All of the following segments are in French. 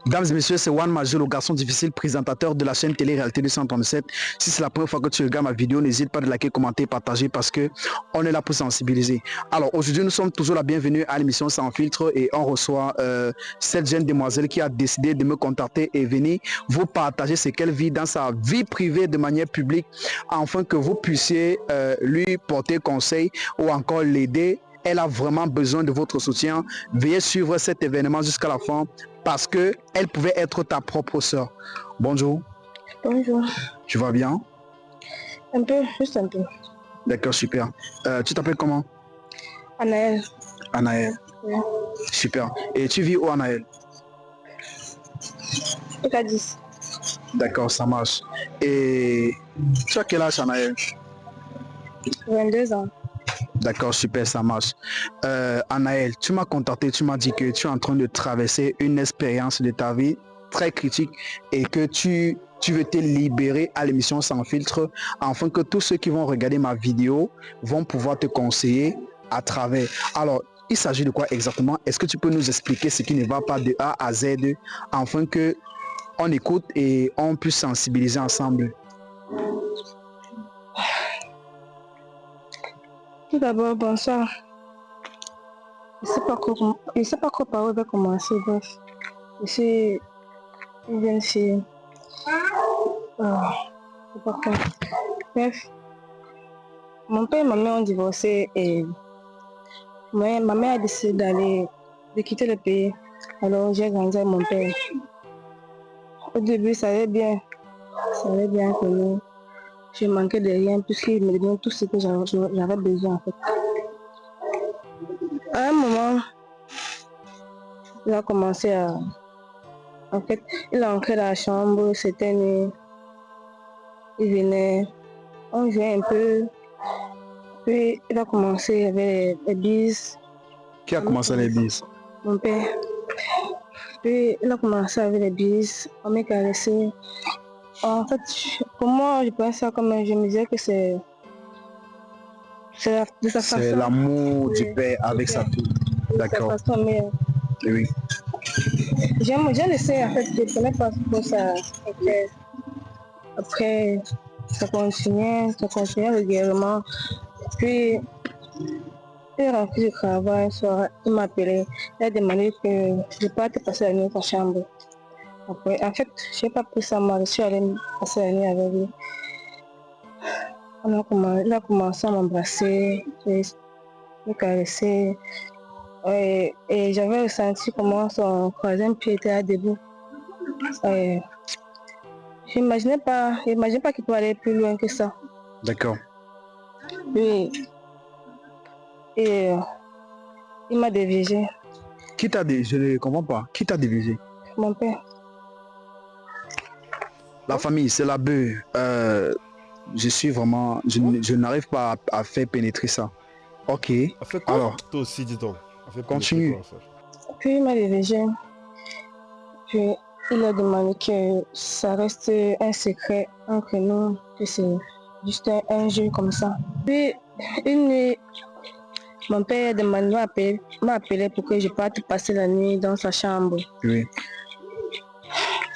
Mesdames et messieurs, c'est Juan Major, le garçon difficile, présentateur de la chaîne télé-réalité 237. Si c'est la première fois que tu regardes ma vidéo, n'hésite pas de liker, commenter, partager parce que on est là pour sensibiliser. Alors aujourd'hui, nous sommes toujours la bienvenue à l'émission Sans Filtre et on reçoit cette jeune demoiselle qui a décidé de me contacter et venir vous partager ce qu'elle vit dans sa vie privée de manière publique afin que vous puissiez lui porter conseil ou encore l'aider. Elle a vraiment besoin de votre soutien. Veuillez suivre cet événement jusqu'à la fin parce que elle pouvait être ta propre soeur. Bonjour. Bonjour. Tu vas bien? Un peu, juste un peu. D'accord, super. Tu t'appelles comment? Anaël. Anaël. Oui. Super. Et tu vis où, Anaël? Cadis. D'accord, ça marche. Et tu as quel âge, Anaël? 22 ans. D'accord, super, ça marche. Anaël, tu m'as contacté, tu m'as dit que tu es en train de traverser une expérience de ta vie très critique et que tu veux te libérer à l'émission Sans Filtre afin que tous ceux qui vont regarder ma vidéo vont pouvoir te conseiller à travers. Alors, il s'agit de quoi exactement? Est-ce que tu peux nous expliquer ce qui ne va pas de A à Z afin que on écoute et on puisse sensibiliser ensemble? Tout d'abord, bonsoir. Je ne sais pas quoi par où va commencer. Bref, je suis une jeune fille. C'est pas quoi. Bref, mon père et ma mère ont divorcé et ma mère a décidé de quitter le pays. Alors j'ai grandi avec mon père. Au début, ça allait bien. Ça allait bien que nous. Je manquais de rien puisqu'il me donnait tout ce que j'avais besoin en fait. À un moment, il a commencé à... En fait, il a entré dans la chambre, c'était nuit. Il venait, on jouait un peu. Puis il a commencé avec les bises. Qui a commencé les bises? Mon père. Puis il a commencé avec les bises, on m'a caressé. En fait, pour moi, je pense ça comme je me disais que c'est de sa façon. C'est l'amour du père avec sa fille. D'accord. Oui. J'ai laissé en fait, je ne connais pas trop ça. Après, ça continuait régulièrement. Puis, il est rentré du travail, il m'a appelé, il a demandé que je parte passer la nuit dans sa chambre. Après, en fait, je n'ai pas pris ça mal, je suis allée passer la nuit avec lui. Il a commencé à m'embrasser, me caresser. Et j'avais ressenti comment son troisième pied était debout. Je n'imaginais pas qu'il pouvait aller plus loin que ça. D'accord. Oui. Et il m'a dévisé. Qui t'a dévisé? Je ne comprends pas. Qui t'a dévisé? Mon père. La famille, c'est la bœuf. Je suis vraiment... Je n'arrive pas à faire pénétrer ça. Ok. Alors, toi aussi, dis donc. Continue. Puis il m'a dévisé. Puis il a demandé que ça reste un secret entre nous, que c'est juste un jeu comme ça. Puis une nuit, mon père m'a appelé pour que je parte passer la nuit dans sa chambre. Oui.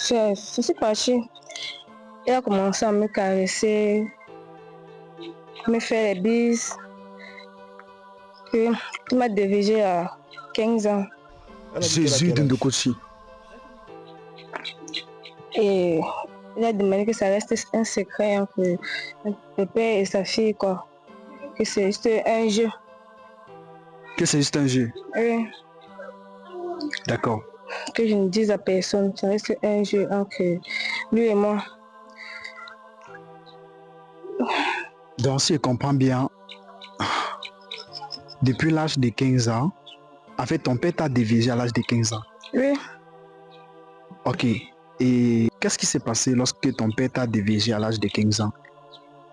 Je suis partie. Il a commencé à me caresser, me faire les bises. Puis il m'a dévisé à 15 ans. Jésus de Ndokochi. Et il a demandé que ça reste un secret entre le père et sa fille, quoi. Que c'est juste un jeu. Que c'est juste un jeu? Oui. D'accord. Que je ne dise à personne, ça reste un jeu entre lui et moi. Donc si je comprends bien, depuis l'âge de 15 ans, en fait ton père t'a dévisé à l'âge de 15 ans? Oui. Ok. Et qu'est-ce qui s'est passé lorsque ton père t'a dévisé à l'âge de 15 ans?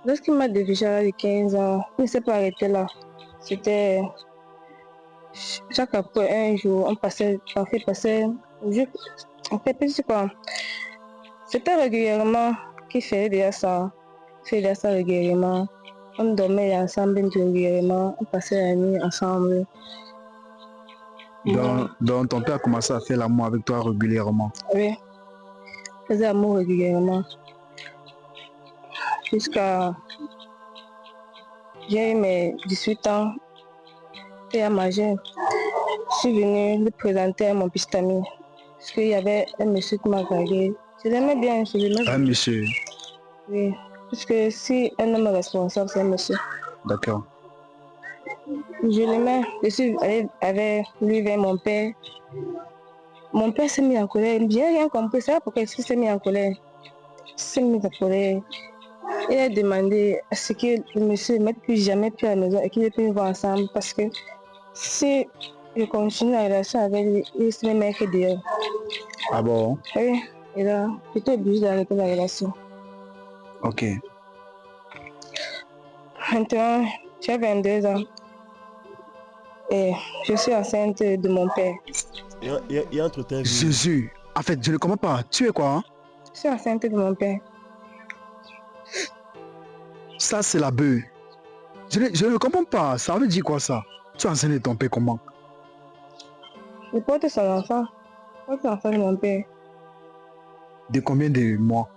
Lorsqu'il m'a dévisé à l'âge de 15 ans, il ne s'est pas arrêté là. C'était chaque après un jour, on fait passer, on fait plus quoi. C'était régulièrement qu'il faisait déjà ça. Il faisait déjà ça régulièrement. On dormait ensemble régulièrement, on passait la nuit ensemble. Donc ton père a commencé à faire l'amour avec toi régulièrement. Oui, il faisait l'amour régulièrement. Jusqu'à... J'ai eu mes 18 ans. Et à manger, je suis venue le présenter à mon petit ami. Parce qu'il y avait un monsieur qui m'a dragué. Je l'aimais bien, je l'aimais bien. Un monsieur. Oui, puisque si un homme est responsable, c'est un monsieur. D'accord. Je l'aimais. Je suis allée avec lui vers mon père. Mon père s'est mis en colère. Je n'ai rien compris. C'est pourquoi il s'est mis en colère. Il s'est mis en colère. Il a demandé à ce que le monsieur ne mette plus jamais plus à la maison et qu'il ne puisse vivre ensemble. Parce que si je continue la relation avec lui, il se met mettre dehors. Ah bon? Oui, et là, j'étais obligée d'arrêter la relation. Ok. Maintenant, j'ai 22 ans et je suis enceinte de mon père. Et entre tes vies. Jésus, en fait, je ne comprends pas. Tu es quoi? Hein? Je suis enceinte de mon père. Ça, c'est la bœuf. Je ne comprends pas. Ça veut dire quoi ça? Tu es enceinte de ton père comment? Je porte son enfant. Je porte l'enfant de mon père. De combien de mois?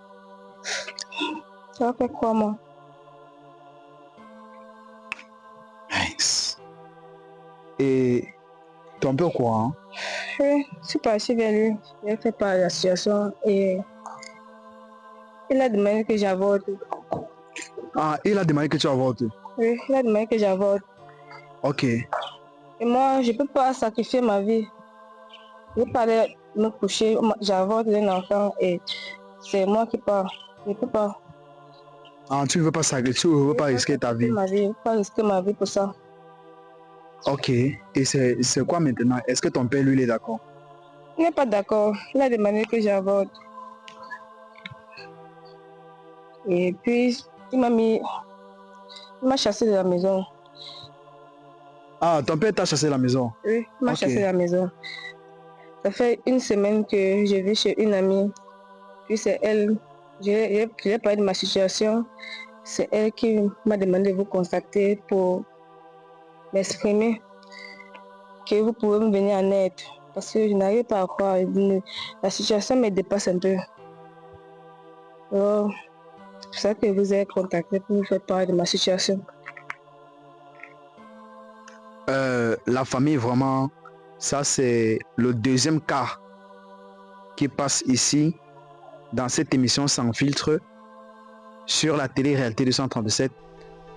Ça va faire 3 mois. Nice. Et ton père quoi? Hein? Oui, je suis partie vers lui. J'ai fait part de la situation et il a demandé que j'avorte. Ah, il a demandé que tu avortes. Oui, il a demandé que j'avorte. Ok. Et moi, je ne peux pas sacrifier ma vie. Je ne peux pas aller me coucher, j'avorte un enfant et c'est moi qui pars. Je ne peux pas. Ah, tu ne veux pas sacrifier, tu ne veux pas risquer ta vie. Je ne veux pas risquer ma vie pour ça. Ok. Et c'est quoi maintenant? Est-ce que ton père, lui, il est d'accord? Il n'est pas d'accord. Il a demandé que j'avorte. Et puis, il m'a chassé de la maison. Ah, ton père t'a chassé de la maison? Oui, il m'a Ok. chassé de la maison. Ça fait 1 semaine que je vis chez une amie. Puis c'est elle, je lui ai parlé de ma situation. C'est elle qui m'a demandé de vous contacter pour m'exprimer que vous pouvez me venir en aide. Parce que je n'arrive pas à croire. La situation me dépasse un peu. Alors, c'est pour ça que je vous ai contacté pour vous faire part de ma situation. La famille, vraiment, ça c'est le deuxième cas qui passe ici dans cette émission Sans filtre sur la télé-réalité 237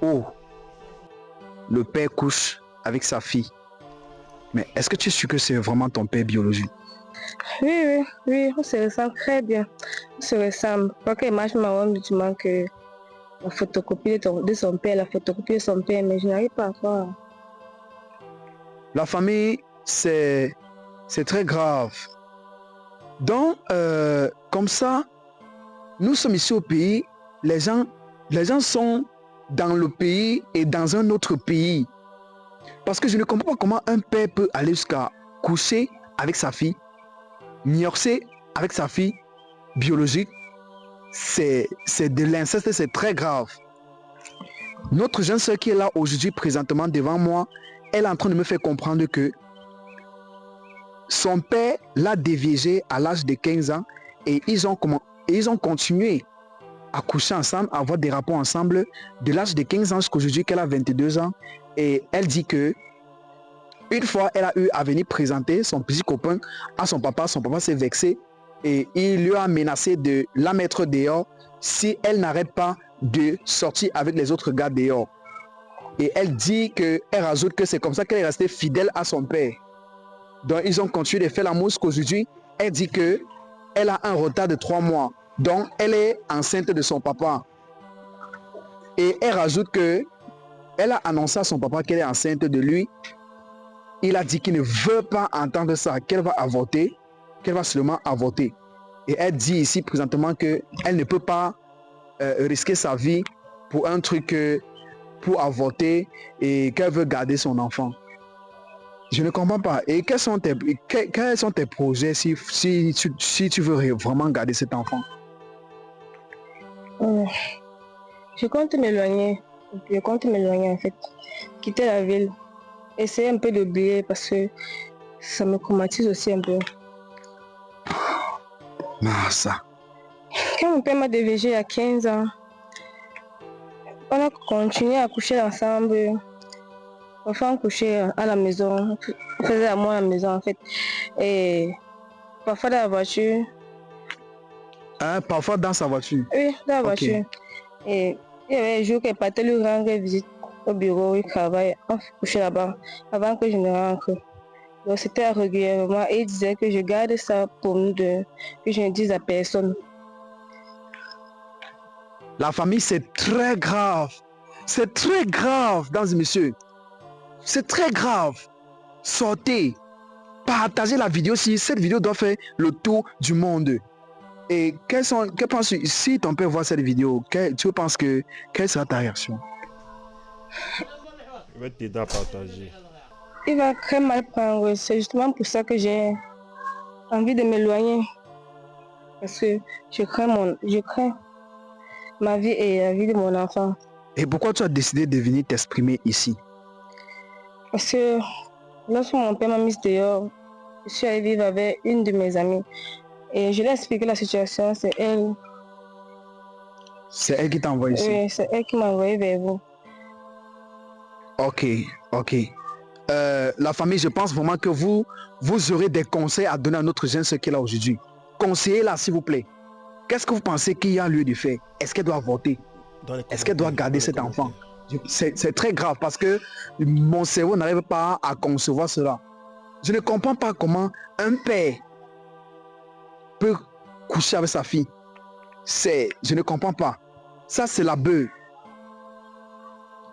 où le père couche avec sa fille. Mais est-ce que tu es sûr que c'est vraiment ton père biologique? Oui, on se ressemble très bien. On se ressemble. Pas que l'image m'a dit que la photocopie de son père, la photocopie de son père, mais je n'arrive pas à croire. La famille, c'est très grave. Donc, comme ça, nous sommes ici au pays, les gens sont dans le pays et dans un autre pays. Parce que je ne comprends pas comment un père peut aller jusqu'à coucher avec sa fille, miorcer avec sa fille biologique. C'est de l'inceste, c'est très grave. Notre jeune soeur qui est là aujourd'hui présentement devant moi, elle est en train de me faire comprendre que son père l'a déviégé à l'âge de 15 ans et ils ont continué à coucher ensemble, à avoir des rapports ensemble de l'âge de 15 ans jusqu'à aujourd'hui qu'elle a 22 ans. Et elle dit que une fois, elle a eu à venir présenter son petit copain à son papa s'est vexé et il lui a menacé de la mettre dehors si elle n'arrête pas de sortir avec les autres gars dehors. Et elle dit que, elle rajoute que c'est comme ça qu'elle est restée fidèle à son père. Donc ils ont continué de faire l'amour jusqu'aujourd'hui. Elle dit que elle a un retard de 3 mois. Donc elle est enceinte de son papa. Et elle rajoute que elle a annoncé à son papa qu'elle est enceinte de lui. Il a dit qu'il ne veut pas entendre ça, qu'elle va avorter, qu'elle va seulement avorter. Et elle dit ici présentement qu'elle ne peut pas risquer sa vie pour un truc, pour avorter et qu'elle veut garder son enfant. Je ne comprends pas. Et quels sont tes projets si tu veux vraiment garder cet enfant? Je compte m'éloigner. Je compte m'éloigner en fait. Quitter la ville. Essayer un peu d'oublier parce que ça me traumatise aussi un peu. Ah, ça. Quand mon père m'a DVG à 15 ans, on a continué à coucher ensemble. Enfin, on couchait à la maison. On faisait à moi à la maison en fait. Et parfois dans la voiture. Hein, parfois dans sa voiture. Oui, dans la Ok. voiture. Et il y avait un jour qu'elle partait lui rendre visite au bureau, il travaille. On couchait là-bas avant que je ne rentre. Donc c'était régulièrement et il disait que je garde ça pour nous deux, que je ne dise à personne. La famille, c'est très grave. C'est très grave, mesdames et messieurs. C'est très grave. Sortez. Partagez la vidéo si cette vidéo doit faire le tour du monde. Et que penses-tu si ton père voit cette vidéo, tu penses que quelle sera ta réaction? Il va t'aider à partager. Il va très mal prendre. C'est justement pour ça que j'ai envie de m'éloigner. Parce que je crains ma vie et la vie de mon enfant. Et pourquoi tu as décidé de venir t'exprimer ici? Parce que lorsque mon père m'a mise dehors, je suis allée vivre avec une de mes amies. Et je lui ai expliqué la situation, c'est elle. C'est elle qui t'a envoyé ici? Oui, c'est elle qui m'a envoyé vers vous. Ok, ok. La famille, je pense vraiment que vous aurez des conseils à donner à notre jeune ce qu'elle a aujourd'hui. Conseillez-la, s'il vous plaît. Qu'est-ce que vous pensez qu'il y a lieu de faire? Est-ce qu'elle doit avorter? Est-ce qu'elle doit garder cet enfant? C'est très grave parce que mon cerveau n'arrive pas à concevoir cela. Je ne comprends pas comment un père peut coucher avec sa fille. Je ne comprends pas. Ça, c'est la beuh.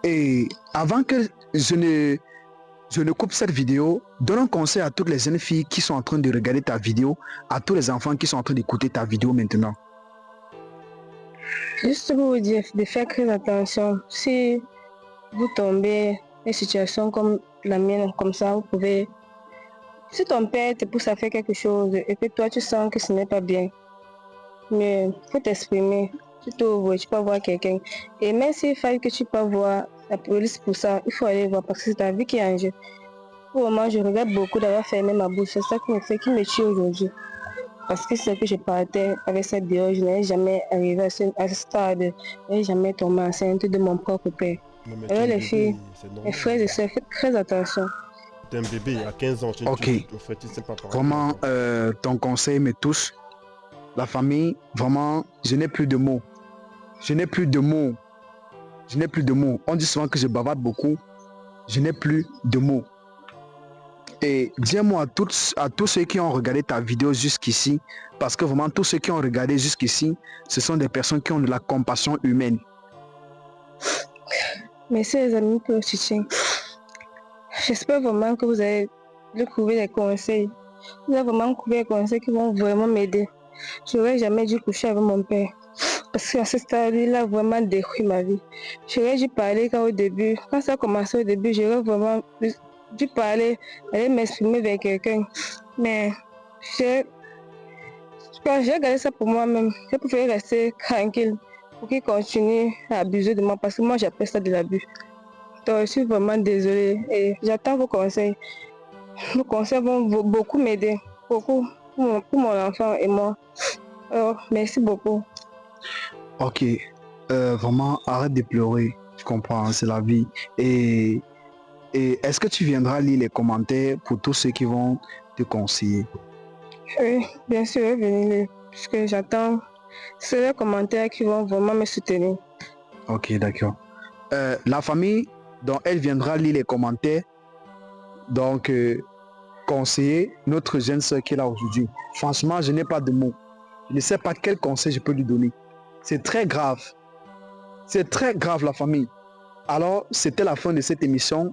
Et avant que je ne coupe cette vidéo, donne un conseil à toutes les jeunes filles qui sont en train de regarder ta vidéo, à tous les enfants qui sont en train d'écouter ta vidéo maintenant. Juste pour vous dire de faire très attention. Si vous tombez dans une situation comme la mienne, comme ça, vous pouvez... Si ton père te pousse à faire quelque chose et que toi tu sens que ce n'est pas bien, mais il faut t'exprimer. Tu t'ouvres, tu peux voir quelqu'un. Et même s'il faille que tu peux voir la police pour ça, il faut aller voir parce que c'est ta vie qui est en jeu. Pour le moment, je regrette beaucoup d'avoir fermé ma bouche. C'est ça qui me tue aujourd'hui. Parce que c'est que je partais avec cette dehors, je n'allais jamais arriver à ce stade. Je n'allais jamais tomber enceinte de mon propre père. Alors les filles, les frères et sœurs, faites très attention. T'es un bébé à 15 ans, tu sais pas parler. Vraiment, ton conseil me touche. La famille, vraiment, je n'ai plus de mots. Je n'ai plus de mots. Je n'ai plus de mots. On dit souvent que je bavarde beaucoup. Je n'ai plus de mots. Et dis-moi à tous ceux qui ont regardé ta vidéo jusqu'ici, parce que vraiment tous ceux qui ont regardé jusqu'ici, ce sont des personnes qui ont de la compassion humaine. Merci les amis pour le soutien. J'espère vraiment que vous allez trouver des conseils. Vous allez vraiment trouver des conseils qui vont vraiment m'aider. Je n'aurais jamais dû coucher avec mon père. Parce qu'à ce stade, il a vraiment détruit ma vie. J'aurais dû parler quand ça a commencé au début, j'aurais vraiment dû parler, aller m'exprimer vers quelqu'un. Mais j'ai gardé ça pour moi-même. Je préfère rester tranquille pour qu'il continue à abuser de moi parce que moi j'appelle ça de l'abus. Donc je suis vraiment désolée et j'attends vos conseils. Vos conseils vont beaucoup m'aider, beaucoup pour mon enfant et moi. Alors merci beaucoup. Ok, vraiment arrête de pleurer, je comprends, c'est la vie. Et est-ce que tu viendras lire les commentaires pour tous ceux qui vont te conseiller? Oui, bien sûr, venez lire, puisque j'attends ces les commentaires qui vont vraiment me soutenir. Ok, d'accord. La famille, donc elle viendra lire les commentaires, donc conseiller notre jeune soeur qui est là aujourd'hui. Franchement, je n'ai pas de mots. Je ne sais pas quel conseil je peux lui donner. C'est très grave. C'est très grave la famille. Alors, c'était la fin de cette émission.